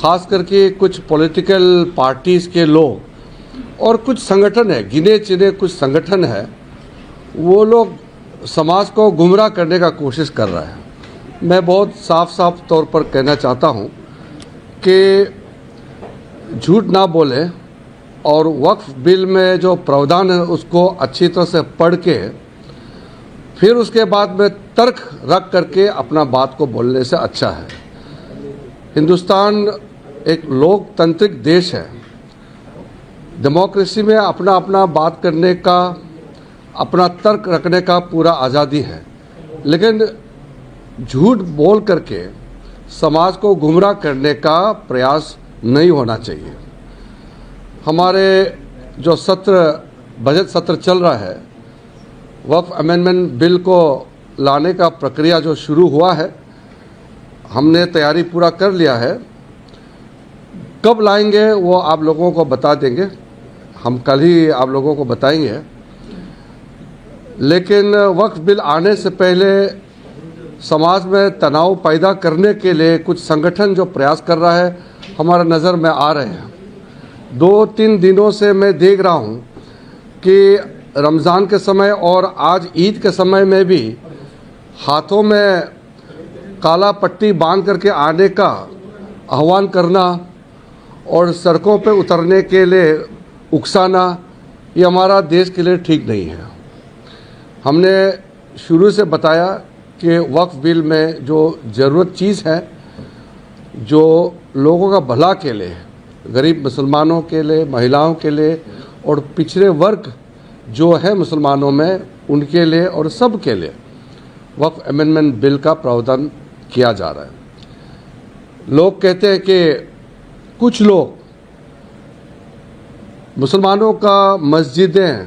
ख़ास करके कुछ पॉलिटिकल पार्टीज़ के लोग और कुछ संगठन है, गिने चुने कुछ संगठन है, वो लोग समाज को गुमराह करने का कोशिश कर रहा है। मैं बहुत साफ तौर पर कहना चाहता हूँ कि झूठ ना बोले और वक्फ बिल में जो प्रावधान है उसको अच्छी तरह से पढ़ के फिर उसके बाद में तर्क रख करके अपना बात को बोलने से अच्छा है। हिंदुस्तान एक लोकतांत्रिक देश है। डेमोक्रेसी में अपना अपना बात करने का, अपना तर्क रखने का पूरा आज़ादी है, लेकिन झूठ बोल करके समाज को गुमराह करने का प्रयास नहीं होना चाहिए। हमारे जो बजट सत्र चल रहा है, वक्फ अमेंडमेंट बिल को लाने का प्रक्रिया जो शुरू हुआ है, हमने तैयारी पूरा कर लिया है। कब लाएंगे वो आप लोगों को बता देंगे, हम कल ही आप लोगों को बताएंगे। लेकिन वक्फ बिल आने से पहले समाज में तनाव पैदा करने के लिए कुछ संगठन जो प्रयास कर रहा है, हमारा नज़र में आ रहे हैं। 2-3 दिनों से मैं देख रहा हूँ कि रमज़ान के समय और आज ईद के समय में भी हाथों में काला पट्टी बांध करके आने का आह्वान करना और सड़कों पे उतरने के लिए उकसाना, ये हमारा देश के लिए ठीक नहीं है। हमने शुरू से बताया कि वक्फ बिल में जो ज़रूरत चीज़ है, जो लोगों का भला के लिए, गरीब मुसलमानों के लिए, महिलाओं के लिए और पिछड़े वर्ग जो है मुसलमानों में, उनके लिए और सब के लिए वक्फ अमेंडमेंट बिल का प्रावधान किया जा रहा है। लोग कहते हैं कि कुछ लोग मुसलमानों का मस्जिदें,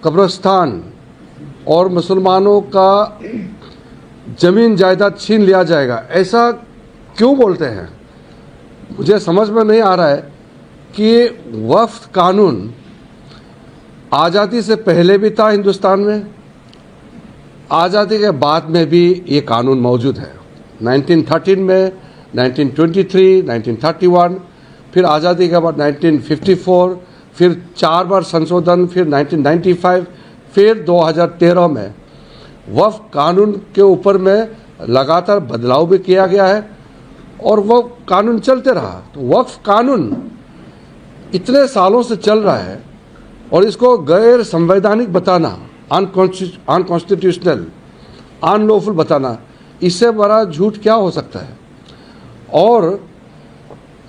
कब्रिस्तान और मुसलमानों का ज़मीन जायदाद छीन लिया जाएगा, ऐसा क्यों बोलते हैं? मुझे समझ में नहीं आ रहा है कि वक्फ कानून आज़ादी से पहले भी था हिंदुस्तान में, आज़ादी के बाद में भी ये कानून मौजूद है। 1913 में, 1923, 1931, फिर आज़ादी के बाद 1954, फिर 4 बार संशोधन, फिर 1995, फिर 2013 में वक्फ कानून के ऊपर में लगातार बदलाव भी किया गया है और वो कानून चलते रहा। तो वक्फ कानून इतने सालों से चल रहा है और इसको गैर संवैधानिक बताना, अनकॉन्स्टिट्यूशनल, अनलॉफुल बताना, इससे बड़ा झूठ क्या हो सकता है? और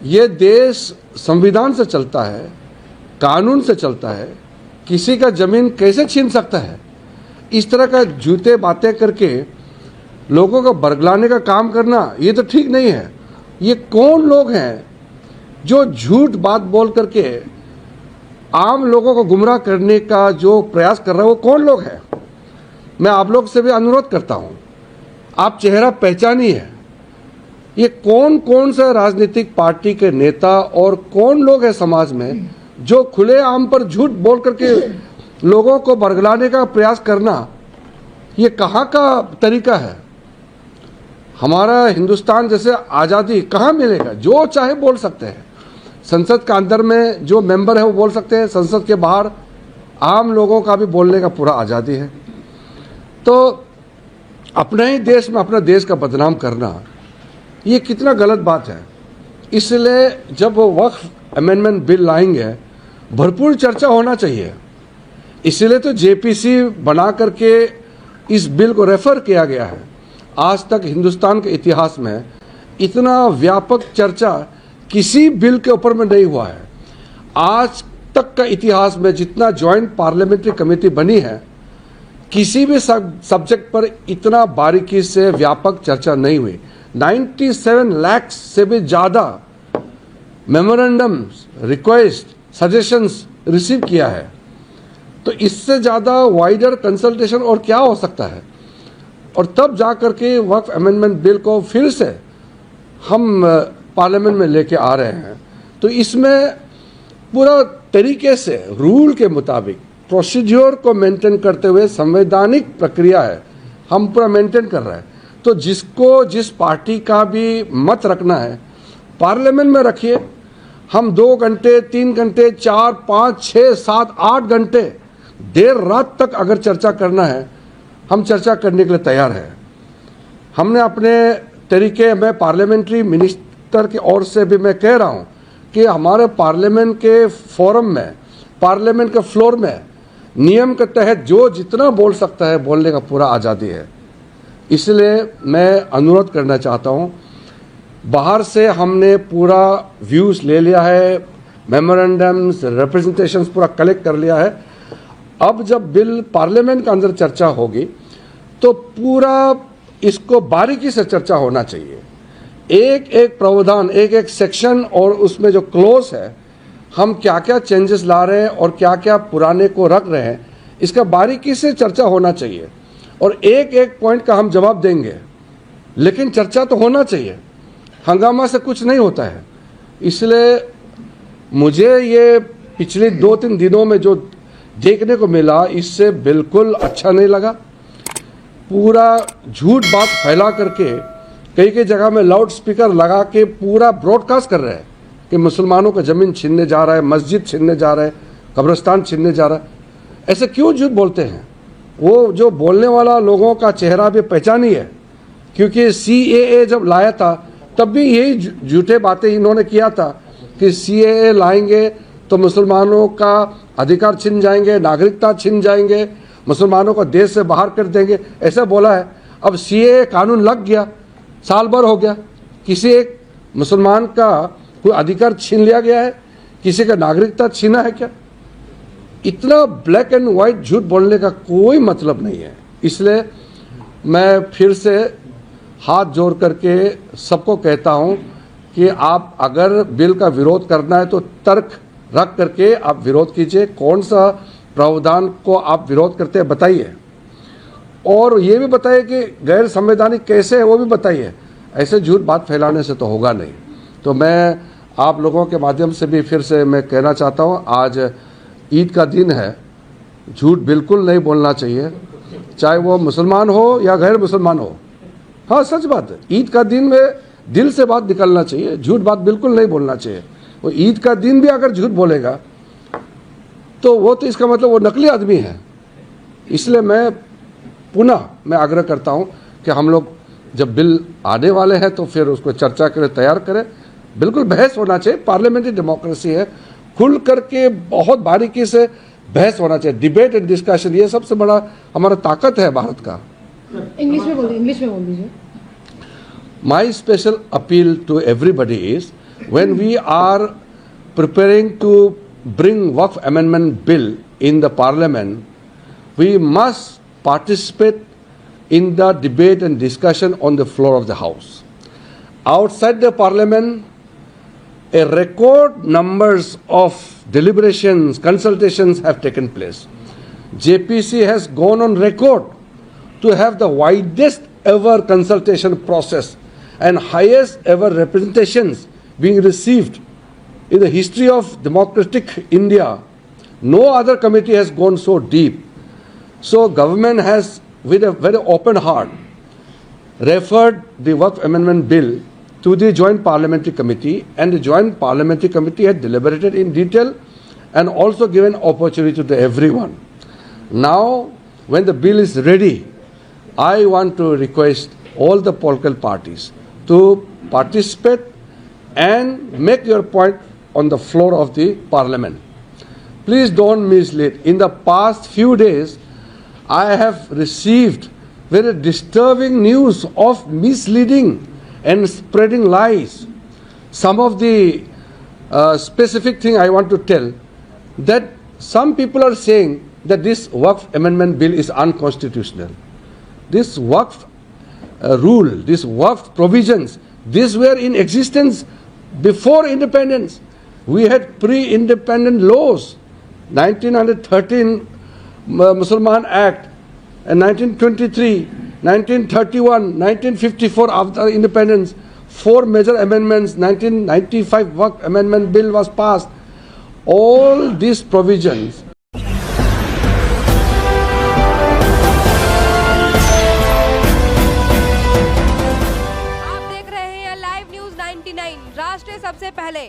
ये देश संविधान से चलता है, कानून से चलता है, किसी का ज़मीन कैसे छीन सकता है? इस तरह का झूठे बातें करके लोगों को बरगलाने का काम करना, ये तो ठीक नहीं है। ये कौन लोग हैं जो झूठ बात बोल करके आम लोगों को गुमराह करने का जो प्रयास कर रहे हैं? वो कौन लोग हैं? मैं आप लोग से भी अनुरोध करता हूं, आप चेहरा पहचानिए। ये कौन कौन से राजनीतिक पार्टी के नेता और कौन लोग हैं समाज में जो खुले आम पर झूठ बोल करके लोगों को बरगलाने का प्रयास करना, ये कहाँ का तरीका है? हमारा हिंदुस्तान जैसे आज़ादी कहाँ मिलेगा? जो चाहे बोल सकते हैं। संसद के अंदर में जो मेंबर है वो बोल सकते हैं, संसद के बाहर आम लोगों का भी बोलने का पूरा आज़ादी है। तो अपने ही देश में अपना देश का बदनाम करना, ये कितना गलत बात है। इसलिए जब वो वक्फ अमेंडमेंट बिल लाएंगे, भरपूर चर्चा होना चाहिए। इसलिए तो जेपीसी बना करके इस बिल को रेफर किया गया है। आज तक हिंदुस्तान के इतिहास में इतना व्यापक चर्चा किसी बिल के ऊपर में नहीं हुआ है। आज तक का इतिहास में जितना जॉइंट पार्लियामेंट्री कमेटी बनी है, किसी भी सब्जेक्ट पर इतना बारीकी से व्यापक चर्चा नहीं हुई। 97 लाख से भी ज़्यादा मेमोरेंडम्स, रिक्वेस्ट, सजेशंस रिसीव किया है। तो इससे ज़्यादा वाइडर कंसल्टेशन और क्या हो सकता है? और तब जा कर के वक्फ अमेंडमेंट बिल को फिर से हम पार्लियामेंट में लेके आ रहे हैं। तो इसमें पूरा तरीके से रूल के मुताबिक प्रोसीड्योर को मेंटेन करते हुए संवैधानिक प्रक्रिया है, हम पूरा मेंटेन कर रहे हैं। तो जिसको जिस पार्टी का भी मत रखना है, पार्लियामेंट में रखिए। हम 2 घंटे, 3 घंटे, 4, 5, 6, 7, 8 घंटे, देर रात तक अगर चर्चा करना है, हम चर्चा करने के लिए तैयार हैं। हमने अपने तरीके में पार्लियामेंट्री मिनिस्टर की ओर से भी मैं कह रहा हूं कि हमारे पार्लियामेंट के फोरम में, पार्लियामेंट के फ्लोर में नियम के तहत जो जितना बोल सकता है बोलने का पूरा आज़ादी है। इसलिए मैं अनुरोध करना चाहता हूं, बाहर से हमने पूरा व्यूज़ ले लिया है, मेमोरेंडम्स, रिप्रेजेंटेशंस पूरा कलेक्ट कर लिया है। अब जब बिल पार्लियामेंट के अंदर चर्चा होगी तो पूरा इसको बारीकी से चर्चा होना चाहिए। एक एक प्रावधान, एक एक सेक्शन और उसमें जो क्लोज है, हम क्या क्या चेंजेस ला रहे हैं और क्या क्या पुराने को रख रहे हैं, इसका बारीकी से चर्चा होना चाहिए और एक एक पॉइंट का हम जवाब देंगे। लेकिन चर्चा तो होना चाहिए, हंगामा से कुछ नहीं होता है। इसलिए मुझे ये पिछले 2-3 दिनों में जो देखने को मिला, इससे बिल्कुल अच्छा नहीं लगा। पूरा झूठ बात फैला करके कई कई जगह में लाउड स्पीकर लगा के पूरा ब्रॉडकास्ट कर रहे हैं कि मुसलमानों का ज़मीन छीनने जा रहा है, मस्जिद छीनने जा रहा है, कब्रिस्तान छीनने जा रहा है। ऐसे क्यों झूठ बोलते हैं? वो जो बोलने वाला लोगों का चेहरा भी पहचानी है, क्योंकि CAA जब लाया था तब भी यही झूठे बातें इन्होंने किया था कि CAA लाएंगे तो मुसलमानों का अधिकार छिन जाएंगे, नागरिकता छिन जाएंगे, मुसलमानों को देश से बाहर कर देंगे, ऐसा बोला है। अब CAA कानून लग गया, साल भर हो गया, किसी एक मुसलमान का कोई अधिकार छीन लिया गया है? किसी का नागरिकता छीना है क्या? इतना ब्लैक एंड वाइट झूठ बोलने का कोई मतलब नहीं है। इसलिए मैं फिर से हाथ जोड़ करके सबको कहता हूं कि आप अगर बिल का विरोध करना है तो तर्क रख करके आप विरोध कीजिए। कौन सा प्रावधान को आप विरोध करते हैं बताइए, और ये भी बताइए कि गैर संवैधानिक कैसे है वो भी बताइए। ऐसे झूठ बात फैलाने से तो होगा नहीं। तो मैं आप लोगों के माध्यम से भी फिर से मैं कहना चाहता हूँ, आज ईद का दिन है, झूठ बिल्कुल नहीं बोलना चाहिए, चाहे वो मुसलमान हो या गैर मुसलमान हो। हाँ, सच बात है, ईद का दिन में दिल से बात निकलना चाहिए, झूठ बात बिल्कुल नहीं बोलना चाहिए। वो ईद का दिन भी अगर झूठ बोलेगा तो वो तो इसका मतलब वो नकली आदमी है। इसलिए मैं पुनः आग्रह करता हूं कि हम लोग जब बिल आने वाले हैं तो फिर उसको चर्चा के लिए तैयार करें। बिल्कुल बहस होना चाहिए, पार्लियामेंट्री डेमोक्रेसी है, खुल करके बहुत बारीकी से बहस होना चाहिए, डिबेट एंड डिस्कशन, ये सबसे बड़ा हमारा ताकत है भारत का। इंग्लिश में बोल दीजिए। My special appeal to everybody is, when we are preparing to bring Waqf Amendment Bill in the Parliament, we must participate in the debate and discussion on the floor of the House. Outside the Parliament, a record numbers of deliberations, consultations have taken place. JPC has gone on record to have the widest ever consultation process and highest ever representations being received in the history of democratic India. No other committee has gone so deep. So government has, with a very open heart, referred the Waqf Amendment Bill to the Joint Parliamentary Committee, and the Joint Parliamentary Committee had deliberated in detail and also given opportunity to everyone. Now, when the bill is ready, I want to request all the political parties to participate and make your point on the floor of the Parliament. Please don't mislead. In the past few days, I have received very disturbing news of misleading and spreading lies. Some of the specific thing I want to tell, that some people are saying that this Waqf Amendment Bill is unconstitutional. This Waqf rule, this Waqf provisions, these were in existence before independence. We had pre-independent laws, 1913 Musalman Act, and 1923, 1931, 1954 after independence, 4 major amendments, 1995 Waqf Amendment Bill was passed. All these provisions आप देख रहे हैं live news 9 99 राष्ट्र सबसे पहले।